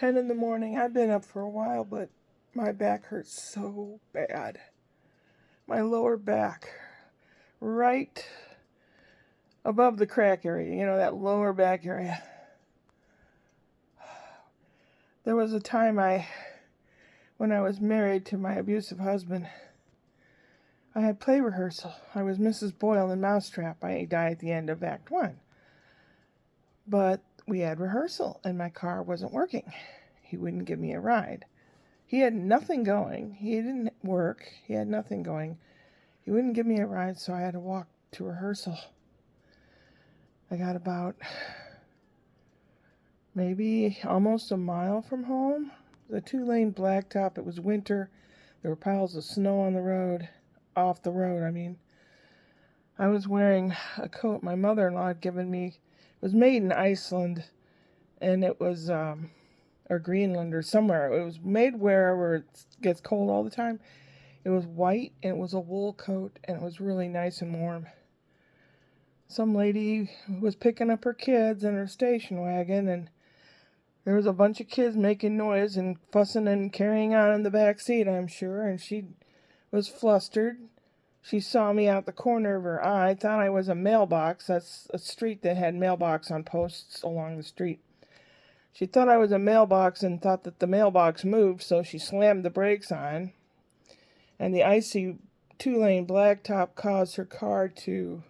10 in the morning. I've been up for a while, but my back hurts so bad. My lower back, right above the crack area, that lower back area. There was a time when I was married to my abusive husband, I had play rehearsal. I was Mrs. Boyle in Mousetrap. I died at the end of Act 1. But we had rehearsal, and my car wasn't working. He wouldn't give me a ride. He had nothing going. He didn't work. He had nothing going. He wouldn't give me a ride, so I had to walk to rehearsal. I got about maybe almost a mile from home. The 2-lane blacktop. It was winter. There were piles of snow on the road. Off the road, I mean. I was wearing a coat my mother-in-law had given me. It was made in Iceland, and it was, or Greenland or somewhere. It was made wherever it gets cold all the time. It was white, and it was a wool coat, and it was really nice and warm. Some lady was picking up her kids in her station wagon, and there was a bunch of kids making noise and fussing and carrying on in the back seat, I'm sure, and she was flustered. She saw me out the corner of her eye, thought I was a mailbox. That's a street that had mailbox on posts along the street. She thought I was a mailbox and thought that the mailbox moved, so she slammed the brakes on. And the icy 2-lane blacktop caused her car to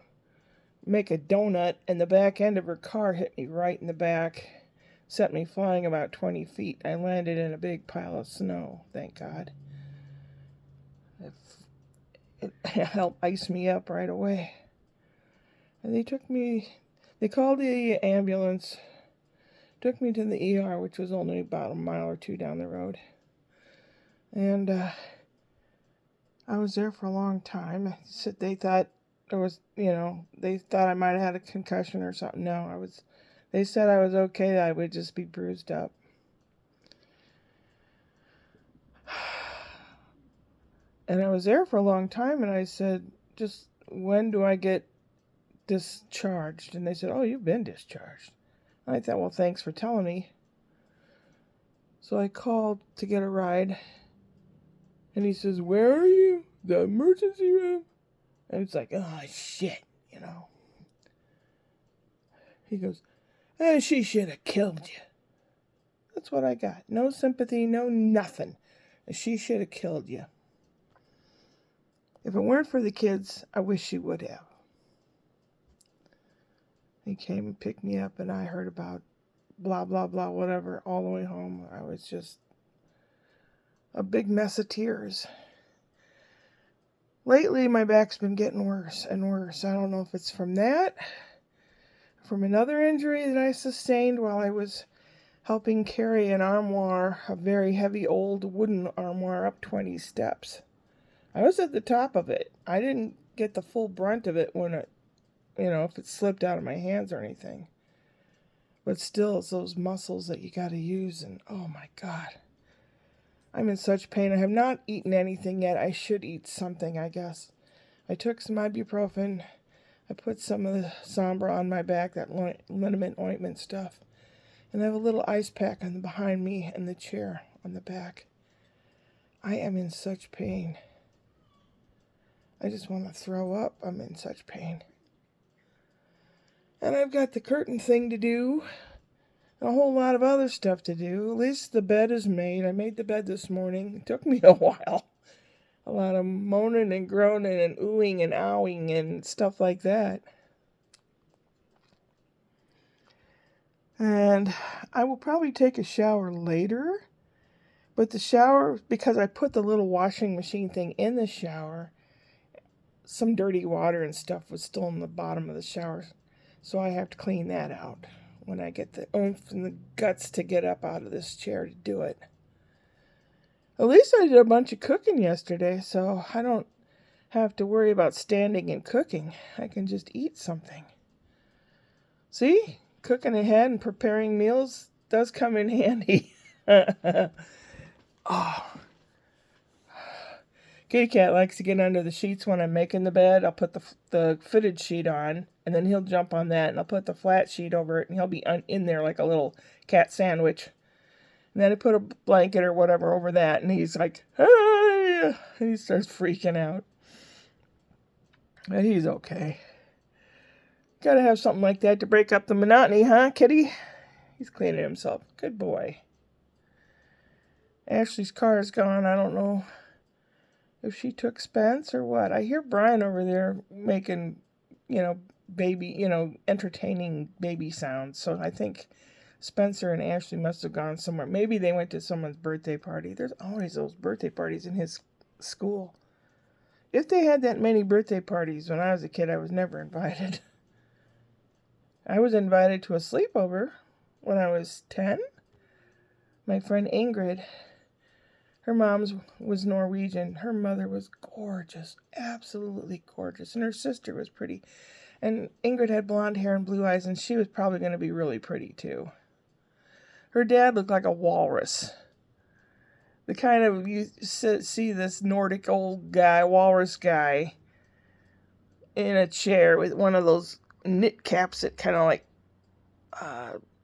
make a donut, and the back end of her car hit me right in the back, sent me flying about 20 feet. I landed in a big pile of snow, thank God. It helped ice me up right away. And they called the ambulance, took me to the ER, which was only about a mile or two down the road. And I was there for a long time. They thought they thought I might have had a concussion or something. No, they said I was okay, that I would just be bruised up. And I was there for a long time, and I said, just when do I get discharged? And they said, oh, you've been discharged. And I thought, well, thanks for telling me. So I called to get a ride, and he says, where are you? The emergency room? And it's like, oh, shit, He goes, she should have killed you. That's what I got. No sympathy, no nothing. She should have killed you. If it weren't for the kids, I wish she would have. He came and picked me up, and I heard about blah, blah, blah, whatever, all the way home. I was just a big mess of tears. Lately, my back's been getting worse and worse. I don't know if it's from that, from another injury that I sustained while I was helping carry an armoire, a very heavy old wooden armoire, up 20 steps. I was at the top of it. I didn't get the full brunt of it when it, if it slipped out of my hands or anything. But still, it's those muscles that you got to use, and oh my God. I'm in such pain. I have not eaten anything yet. I should eat something, I guess. I took some ibuprofen. I put some of the Sombra on my back, that liniment ointment stuff. And I have a little ice pack behind me in the chair on the back. I am in such pain. I just want to throw up. I'm in such pain. And I've got the curtain thing to do. And a whole lot of other stuff to do. At least the bed is made. I made the bed this morning. It took me a while. A lot of moaning and groaning and oohing and owing and stuff like that. And I will probably take a shower later. But the shower, because I put the little washing machine thing in the shower, some dirty water and stuff was still in the bottom of the shower. So I have to clean that out when I get the oomph and the guts to get up out of this chair to do it. At least I did a bunch of cooking yesterday, so I don't have to worry about standing and cooking. I can just eat something. See? Cooking ahead and preparing meals does come in handy. Oh. Kitty Cat likes to get under the sheets when I'm making the bed. I'll put the fitted sheet on, and then he'll jump on that, and I'll put the flat sheet over it, and he'll be in there like a little cat sandwich. And then I put a blanket or whatever over that, and he's like, hey! And he starts freaking out. But he's okay. Gotta have something like that to break up the monotony, huh, kitty? He's cleaning himself. Good boy. Ashley's car is gone. I don't know if she took Spence or what. I hear Brian over there making, baby, entertaining baby sounds. So I think Spencer and Ashley must have gone somewhere. Maybe they went to someone's birthday party. There's always those birthday parties in his school. If they had that many birthday parties when I was a kid, I was never invited. I was invited to a sleepover when I was 10. My friend Ingrid, her mom was Norwegian. Her mother was gorgeous, absolutely gorgeous. And her sister was pretty. And Ingrid had blonde hair and blue eyes, and she was probably going to be really pretty too. Her dad looked like a walrus. The kind of, you see this Nordic old guy, walrus guy, in a chair with one of those knit caps that kind of like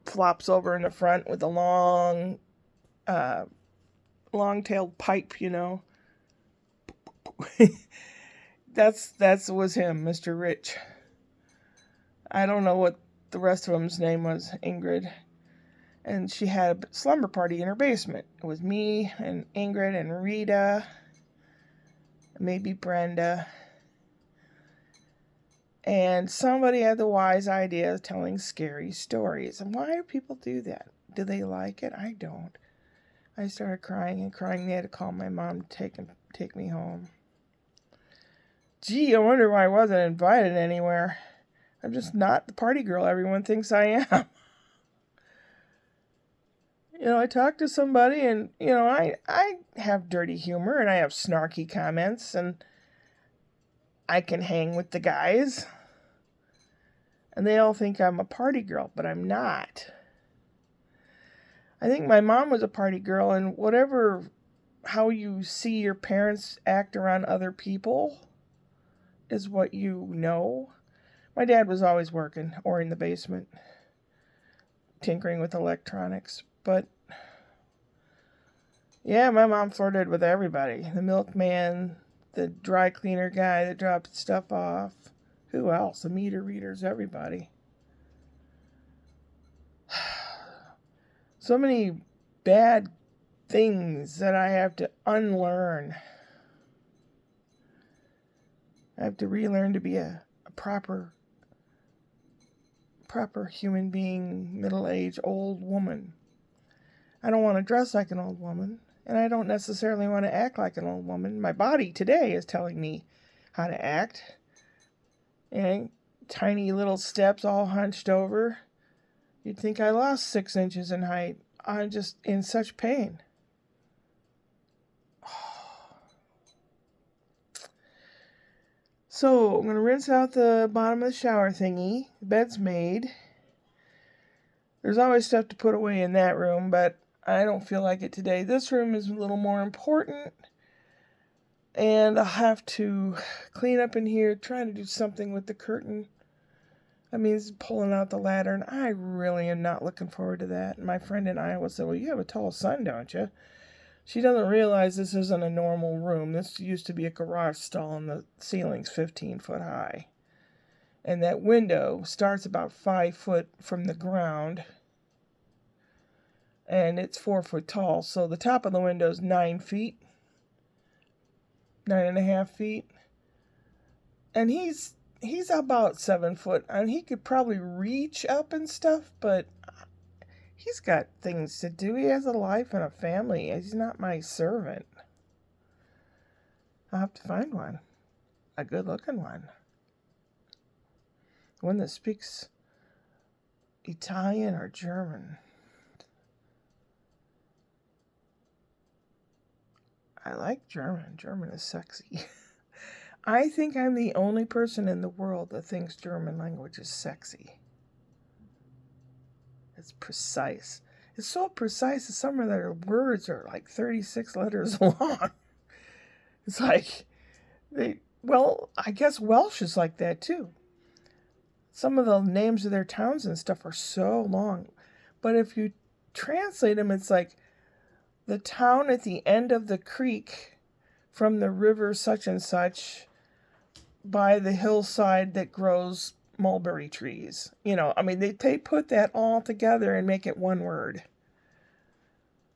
flops over in the front with a long-tailed pipe, That was him, Mr. Rich. I don't know what the rest of them's name was, Ingrid. And she had a slumber party in her basement. It was me and Ingrid and Rita, maybe Brenda. And somebody had the wise idea of telling scary stories. And why do people do that? Do they like it? I don't. I started crying and crying. They had to call my mom to take me home. Gee, I wonder why I wasn't invited anywhere. I'm just not the party girl everyone thinks I am. I talk to somebody and, I have dirty humor and I have snarky comments and I can hang with the guys. And they all think I'm a party girl, but I'm not. I think my mom was a party girl, and how you see your parents act around other people is what you know. My dad was always working or in the basement, tinkering with electronics. But, yeah, my mom flirted with everybody. The milkman, the dry cleaner guy that dropped stuff off. Who else? The meter readers, everybody. So many bad things that I have to unlearn. I have to relearn to be a proper human being, middle-aged, old woman. I don't want to dress like an old woman, and I don't necessarily want to act like an old woman. My body today is telling me how to act. And tiny little steps all hunched over. You'd think I lost 6 inches in height. I'm just in such pain. So, I'm going to rinse out the bottom of the shower thingy. The bed's made. There's always stuff to put away in that room, but I don't feel like it today. This room is a little more important. And I'll have to clean up in here, trying to do something with the curtain. I mean, it's pulling out the ladder, and I really am not looking forward to that. And my friend in Iowa said, well, you have a tall son, don't you? She doesn't realize this isn't a normal room. This used to be a garage stall, and the ceiling's 15 foot high. And that window starts about 5 foot from the ground, and it's 4 foot tall. So the top of the window is 9 feet. 9.5 feet. And he's about 7 foot, and he could probably reach up and stuff, but he's got things to do. He has a life and a family. He's not my servant. I'll have to find one. A good-looking one. One that speaks Italian or German. I like German. German is sexy. I think I'm the only person in the world that thinks German language is sexy. It's precise. It's so precise that some of their words are like 36 letters long. It's like, I guess Welsh is like that too. Some of the names of their towns and stuff are so long. But if you translate them, it's like the town at the end of the creek from the river such and such by the hillside that grows mulberry trees. They put that all together and make it one word.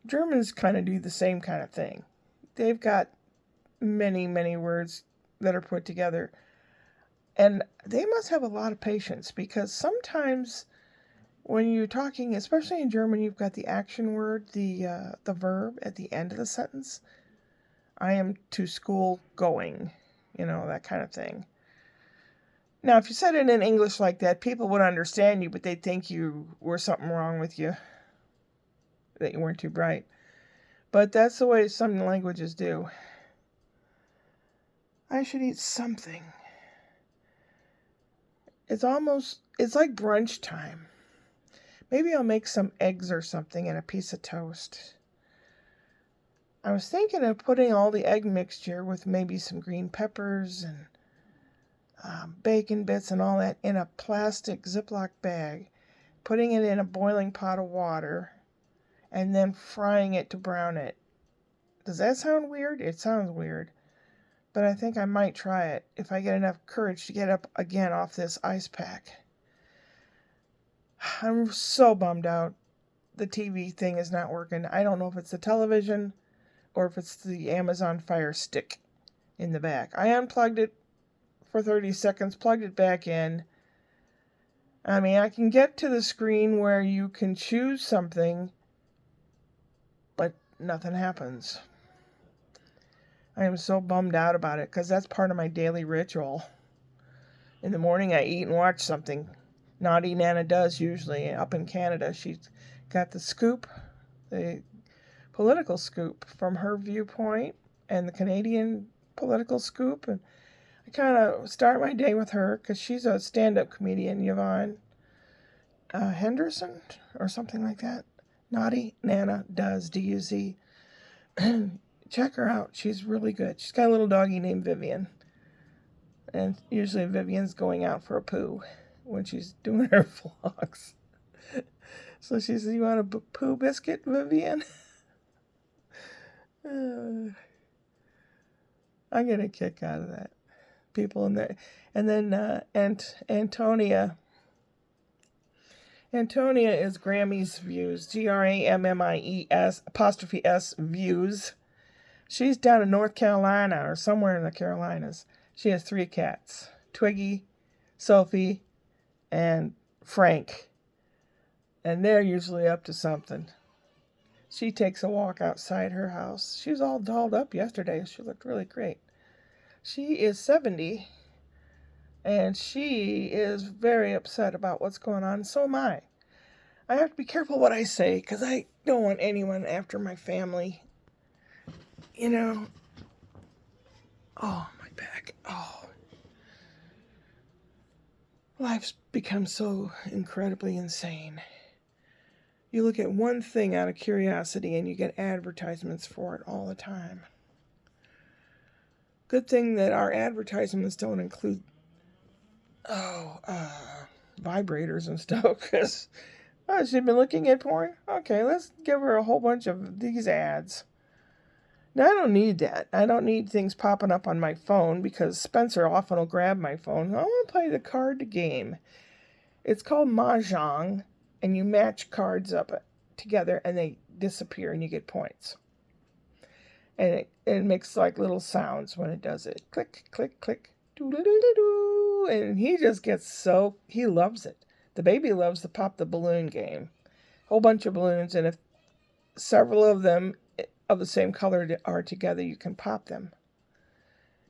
Germans kind of do the same kind of thing. They've got many, many words that are put together. And they must have a lot of patience, because sometimes when you're talking, especially in German, you've got the action word, the verb at the end of the sentence. I am to school going, that kind of thing. Now, if you said it in English like that, people would understand you, but they'd think you were something wrong with you, that you weren't too bright. But that's the way some languages do. I should eat something. It's like brunch time. Maybe I'll make some eggs or something and a piece of toast. I was thinking of putting all the egg mixture with maybe some green peppers and bacon bits and all that in a plastic Ziploc bag, putting it in a boiling pot of water, and then frying it to brown it. Does that sound weird? It sounds weird. But I think I might try it if I get enough courage to get up again off this ice pack. I'm so bummed out. The TV thing is not working. I don't know if it's the television or if it's the Amazon Fire Stick in the back. I unplugged it for 30 seconds, plugged it back in. I can get to the screen where you can choose something, but nothing happens. I am so bummed out about it, because that's part of my daily ritual. In the morning, I eat and watch something. Naughty Nana does, usually. Up in Canada, she's got the scoop, the political scoop from her viewpoint, and the Canadian political scoop. And I kind of start my day with her, because she's a stand-up comedian, Yvonne Henderson, or something like that. Naughty Nana does, D-U-Z. Check her out. She's really good. She's got a little doggy named Vivian. And usually Vivian's going out for a poo when she's doing her vlogs. So she says, "You want a poo biscuit, Vivian?" I get a kick out of that. People in there. And then Antonia. Antonia is Grammy's Views. GRAMMIES' Views. She's down in North Carolina or somewhere in the Carolinas. She has 3 cats. Twiggy, Sophie, and Frank. And they're usually up to something. She takes a walk outside her house. She was all dolled up yesterday. She looked really great. She is 70, and she is very upset about what's going on. So am I. I have to be careful what I say, because I don't want anyone after my family. Oh, my back. Oh. Life's become so incredibly insane. You look at one thing out of curiosity and you get advertisements for it all the time. Good thing that our advertisements don't include vibrators and stuff, because she's been looking at porn. Okay, let's give her a whole bunch of these ads. Now, I don't need that. I don't need things popping up on my phone, because Spencer often will grab my phone. I want to play the card game. It's called Mahjong, and you match cards up together, and they disappear, and you get points. And it makes like little sounds when it does it. Click, click, click. Doo-doo-doo-doo-doo. And he just gets he loves it. The baby loves the pop the balloon game. Whole bunch of balloons, and if several of them of the same color are together, you can pop them.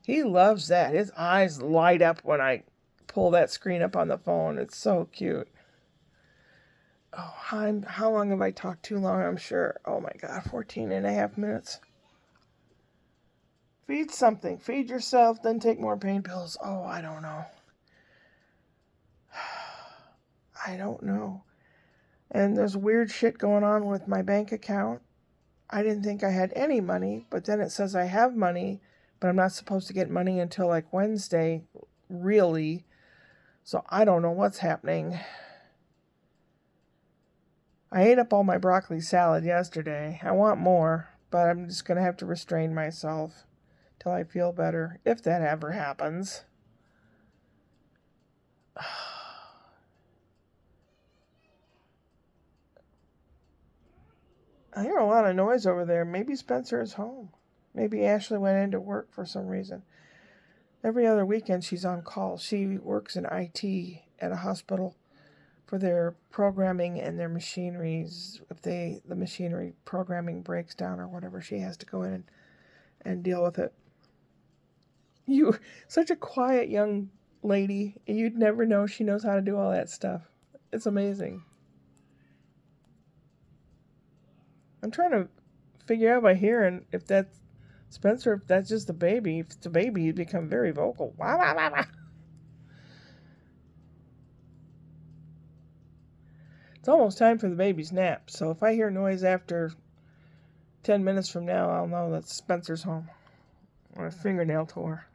He loves that. His eyes light up when I pull that screen up on the phone. It's so cute. Oh, how long have I talked? Too long, I'm sure. Oh my God, 14 and a half minutes. Feed something. Feed yourself, then take more pain pills. Oh, I don't know. I don't know. And there's weird shit going on with my bank account. I didn't think I had any money, but then it says I have money, but I'm not supposed to get money until like Wednesday, really. So I don't know what's happening. I ate up all my broccoli salad yesterday. I want more, but I'm just going to have to restrain myself till I feel better, if that ever happens. I hear a lot of noise over there. Maybe Spencer is home. Maybe Ashley went into work for some reason. Every other weekend she's on call. She works in IT at a hospital for their programming and their machineries. If the machinery programming breaks down or whatever, she has to go in and deal with it. You, such a quiet young lady, you'd never know she knows how to do all that stuff. It's amazing. I'm trying to figure out by hearing if that's Spencer, if that's just the baby. If it's a baby, he'd become very vocal. Wah, wah, wah, wah. It's almost time for the baby's nap, so if I hear noise after 10 minutes from now, I'll know that Spencer's home. Or a fingernail tore.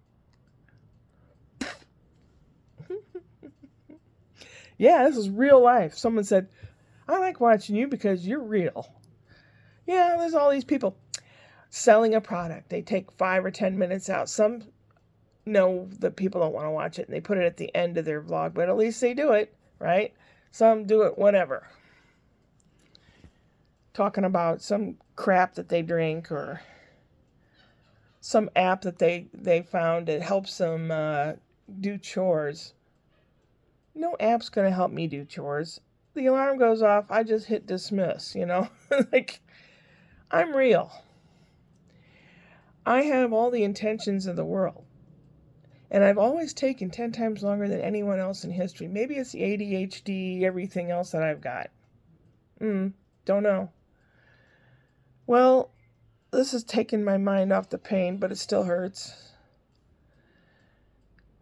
Yeah, this is real life. Someone said, I like watching you because you're real. Yeah, there's all these people selling a product. They take 5 or 10 minutes out. Some know that people don't want to watch it and they put it at the end of their vlog, but at least they do it, right? Some do it whatever. Talking about some crap that they drink or some app that they found that helps them do chores. No app's going to help me do chores. The alarm goes off, I just hit dismiss, like, I'm real. I have all the intentions of the world. And I've always taken 10 times longer than anyone else in history. Maybe it's the ADHD, everything else that I've got. Don't know. Well, this has taken my mind off the pain, but it still hurts.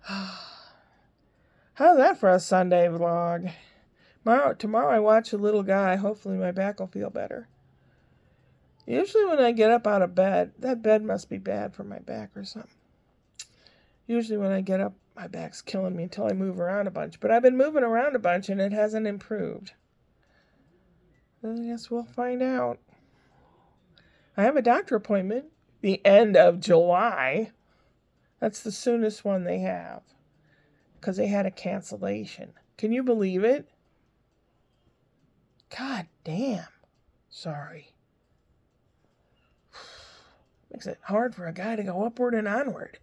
How's that for a Sunday vlog? Tomorrow I watch a little guy. Hopefully my back will feel better. Usually when I get up out of bed, that bed must be bad for my back or something. Usually when I get up, my back's killing me until I move around a bunch. But I've been moving around a bunch and it hasn't improved. I guess we'll find out. I have a doctor appointment the end of July. That's the soonest one they have. Because they had a cancellation. Can you believe it? God damn. Sorry. Makes it hard for a guy to go upward and onward.